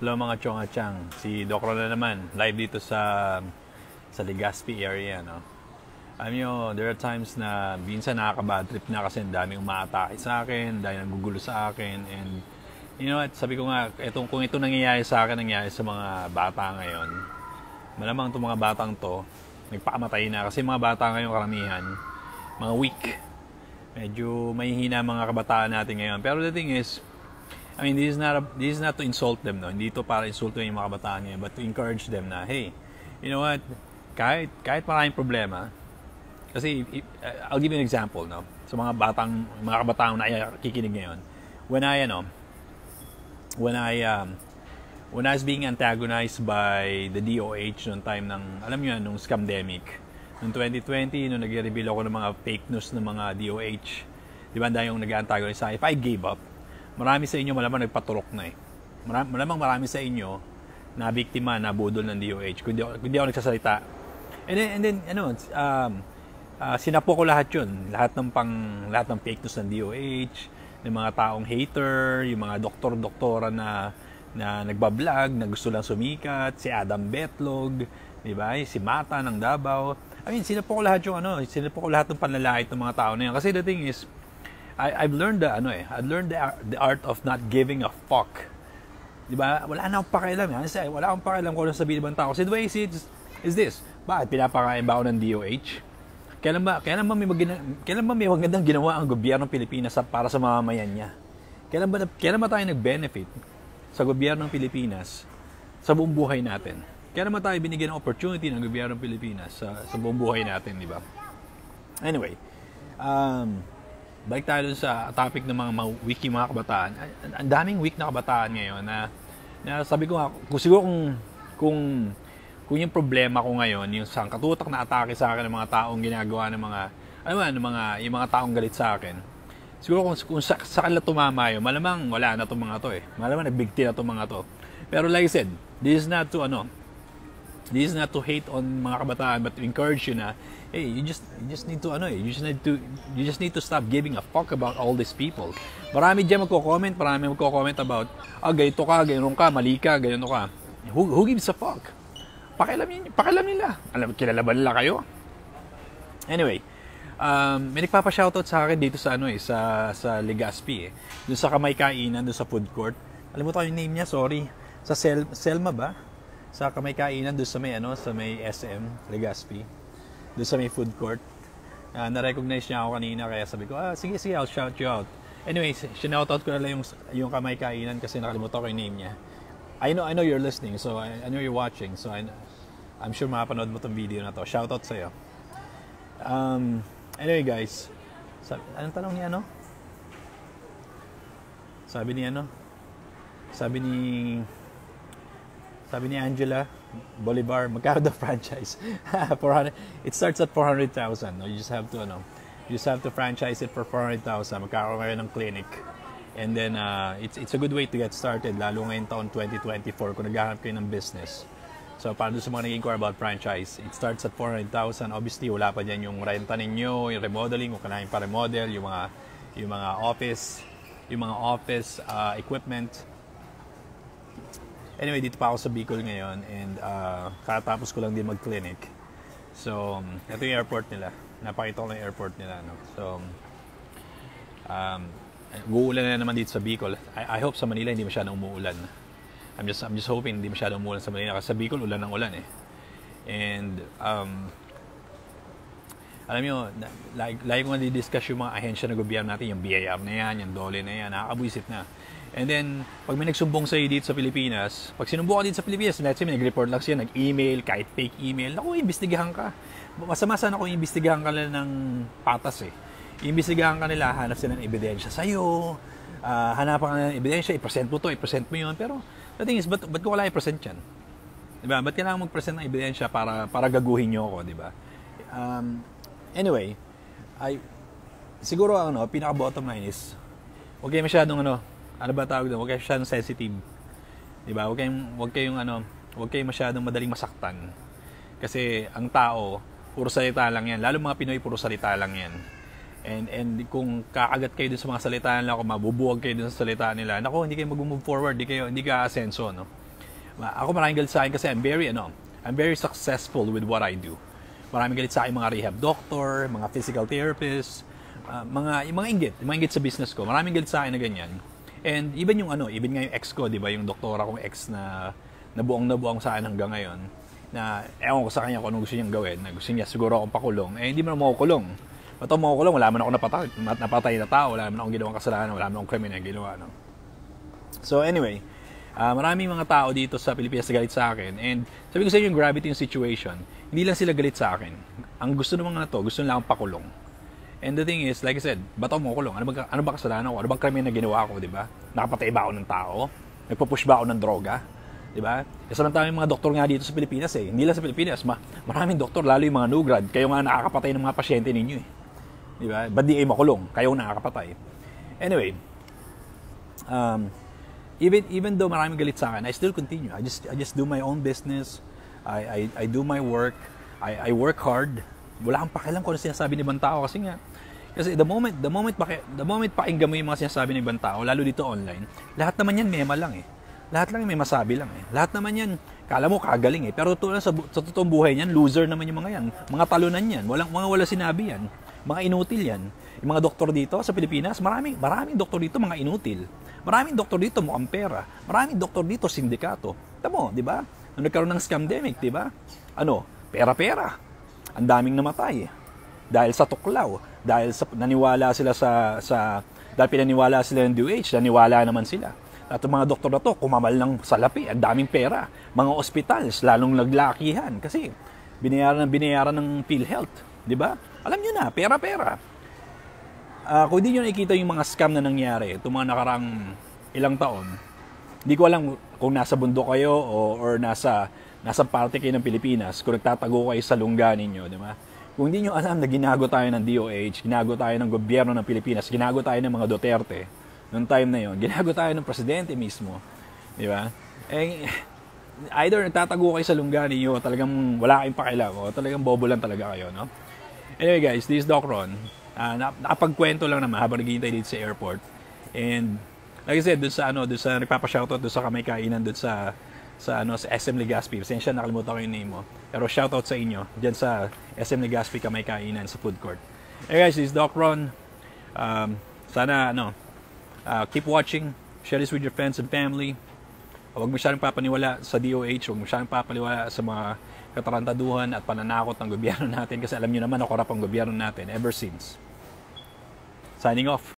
Hello mga chong at chang, si Doc Ron na naman, live dito sa Legazpi area, no? Alam nyo, there are times na minsan nakaka-bad trip na kasi daming umaatake sa akin, dahil nagugulo sa akin, and you know what, sabi ko nga, kung ito nangyayari sa akin, nangyayari sa mga bata ngayon, malamang itong mga batang to, nagpakamatay na, kasi mga bata ngayon karamihan, mga weak, medyo mahihina mga kabataan natin ngayon, pero the thing is, I mean, this is not to insult them, no? Hindi to para insultuhin yung mga kabataan ngayon, but to encourage them na, hey, you know what, kahit maraming problema, kasi I'll give you an example, no? Sa mga kabataan na kikinig ngayon, when I was being antagonized by the DOH noong time ng, alam niyo, nung scamdemic, noong 2020, nung nag-reveal ako ng mga fake news ng mga DOH, di ba, dahil yung nag-antagonize sa akin, if I gave up, marami sa inyo malamang nagpaturok na eh. Malamang marami sa inyo na biktima, na budol ng DOH, kung di ako nagsasalita. And then sinapo ko lahat yun. Lahat ng fake news ng DOH, ng mga taong hater, yung mga doktora na nagbablog, na gusto lang sumikat, si Adam Betlog, di ba? Si Mata ng Davao. I mean, sinapo ko lahat ng panlalait ng mga tao na yun. Kasi the thing is, I've learned the art of not giving a fuck. Diba? Wala na akong pakialam. Wala akong pakialam kung ano sabihin ng tao. Kasi the way I see it is this. Bakit pinapakain ba ako ng DOH? Kailan ba may magandang ginawa ang gobyernong Pilipinas para sa mamamayan niya? Kailan ba tayo nag-benefit sa gobyernong Pilipinas sa buong buhay natin? Kailan ba tayo binigyan ng opportunity ng gobyernong Pilipinas sa buong buhay natin, di ba? Anyway, balik tayo dun sa topic ng mga weak mga kabataan. Ang daming weak na kabataan ngayon na sabi ko nga, kung yung problema ko ngayon, yung sangkatutak na atake sa akin ng mga taong ginagawa ng yung mga taong galit sa akin, siguro kung sa kanila tumama yun, malamang wala na itong mga to eh. Malamang nagbigti na itong mga to. Pero like I said, this is not to hate on mga kabataan, but to encourage you na, hey, you just need to stop giving a fuck about all these people. Marami diyan magko-comment about, ganito ka, ganoon ka, mali ka, ganito ka. Who gives a fuck? Pakialam nila. Kilala ba nila kayo? Anyway, may nagpapa-shoutout sa akin dito sa sa Legazpi eh. Doon sa Kamay Kainan, doon sa food court. Alam mo tayo yung name niya, sorry. Sa Selma ba? Sa Kamay Kainan, doon sa may SM Legazpi. Doon sa may food court. Na-recognize niya ako kanina, kaya sabi ko, sige, I'll shout you out. Anyway, sinoutout ko na lang yung Kamay Kainan kasi nakalimutan ko yung name niya. I know you're listening, so I know you're watching, so I'm sure makapanood mo tong video na to. Shoutout sa'yo. Anyway guys, anong tanong niya, Sabi ni Angela Bolivar, magkano the franchise? 400. It starts at 400,000. No? You just have to franchise it for 400,000. Magkakaroon kayo ng clinic. And then it's a good way to get started, lalo ngayong taon 2024 kung naghahanap kayo ng business. So para sa mga nag-inquire about franchise, it starts at 400,000. Obviously, wala pa dyan yung renta ninyo, yung remodeling, kung kailangan pa remodel, yung mga office equipment. Anyway, dito pa ako sa Bicol ngayon and katapos ko lang din mag-clinic. So, ito yung airport nila. Napakita ko lang yung airport nila. No? So, uulan na naman dito sa Bicol. I hope sa Manila hindi masyadong umuulan. I'm just hoping hindi masyadong umuulan sa Manila kasi sa Bicol ulan ng ulan eh. And alam niyo, lagi ko nga di-discuss yung mga ahensya ng gobyerno natin, yung BIR na yan, yung DOLE na yan, nakakabuisit na. And then, pag may nagsumbong sa'yo dito sa Pilipinas, pag sinumbong ka dito sa Pilipinas, let's say may nag-report lang siya, nag-email, kahit fake email, naku, imbestigahan ka. Masama sana kung imbestigahan ka nila ng patas eh. Imbestigahan ka nila, hanap sila ng ebidensya sa'yo, hanapan ka ng ebidensya, i-present mo to, i-present mo yun. Pero, the thing is, ba't ko wala i-present yan? Diba? Ba't kailangan mag-present ng ebidensya para gaguhin nyo ako, diba? Anyway, siguro pinaka-bottom line is, huwag kayo masyadong huwag kayo masyadong sensitive. Diba? Huwag kayong masyadong madaling masaktan. Kasi ang tao, puro salita lang yan. Lalo mga Pinoy, puro salita lang yan. And kung kakagat kayo dun sa mga salita nila, kung mabubuwag kayo dun sa salita nila, naku, hindi kayo mag-move forward, hindi ka asenso, no? Ako maraming galit sa akin kasi I'm very successful with what I do. Maraming galit sa akin mga rehab doctor, mga physical therapist, mga inggit sa business ko. Maraming galit sa akin na ganyan. And even yung even nga yung ex ko, di ba, yung doktora kong ex na buong sa akin hanggang ngayon, na ewan ko sa kanya kung anong gusto niyang gawin, na gusto niya siguro akong pakulong, hindi mo na makukulong. Ba't ako makukulong? Wala man ako napatay na tao, wala man akong ginawang kasalanan, wala man akong krimen na ginawa. No? So anyway, maraming mga tao dito sa Pilipinas na galit sa akin, and sabi ko sa inyo yung gravity yung situation, hindi lang sila galit sa akin. Ang gusto ng mga to, gusto nila akong pakulong. And the thing is, like I said, ba't ako makukulong? Ano ba kasalanan ko? Ano bang krimen na ginawa ko, di ba? Nakapatay ba ako ng tao? Nagpo-push ba ako ng droga? Di ba? Kasi lang mga doktor nga dito sa Pilipinas eh. Hindi lang sa Pilipinas, maraming doktor, lalo yung mga new grad, kayo nga nakakapatay ng mga pasyente ninyo eh. Di ba? Ba't di kayo makulong? Kayo nakakapatay. Anyway, even though maraming galit sa akin, I still continue. I just do my own business. I do my work. I work hard. Wala kang pakialam kung ano sinasabi ng ibang tao kasi the moment pakinggan mo yung mga sinasabi ng ibang tao, lalo dito online, lahat naman yan mema lang eh. Lahat lang may masabi lang eh. Lahat naman yan, kala mo kagaling eh. Pero sa totoong buhay niyan, loser naman yung mga yan. Mga talunan yan. Wala sinabi yan. Mga inutil yan. Yung mga doktor dito sa Pilipinas, maraming doktor dito mga inutil. Maraming doktor dito mukhang pera. Maraming doktor dito sindikato. Tamo, di ba? Nung nagkaroon ng scamdemic, di ba? Pera. Ang daming namatay. Dahil sa tuklaw. Dahil naniwala sila dahil pinaniwala sila ng DOH, naniwala naman sila. At ang mga doktor na to, kumamal ng salapi, ang daming pera. Mga ospitals, lalong naglakihan. Kasi binayaran ng PhilHealth. Di ba? Alam nyo na, pera. Kung hindi nyo nakikita yung mga scam na nangyari, itong mga nakarang ilang taon, hindi ko alam kung nasa bundok kayo or nasa parte kayo ng Pilipinas, kung nagtatago kayo sa lungga ninyo, di ba? Kung hindi nyo alam na ginago tayo ng DOH, ginago tayo ng gobyerno ng Pilipinas, ginago tayo ng mga Duterte, noong time na yon, ginago tayo ng presidente mismo, di ba? Either nagtatago kayo sa lungga ninyo, talagang wala kayong pakialam, o talagang bobo lang talaga kayo, no? Anyway guys, this is Doc Ron. Nakapagkwento lang naman habang naghihintay dito sa airport. And like I said, doon sa nagpapa-shoutout doon sa kamay kainan doon sa SM Legazpi. Pasensya, nakalimutan ko yung name mo. Pero shoutout sa inyo diyan sa SM Legazpi kamay kainan sa food court. Hey guys, this is Doc Ron. Sana keep watching, share this with your friends and family. Huwag mo siyang papaniwala sa DOH, huwag mo siyang papaniwala sa mga katarantaduhan at pananakot ng gobyerno natin kasi alam niyo naman na korap ang gobyerno natin ever since. Signing off.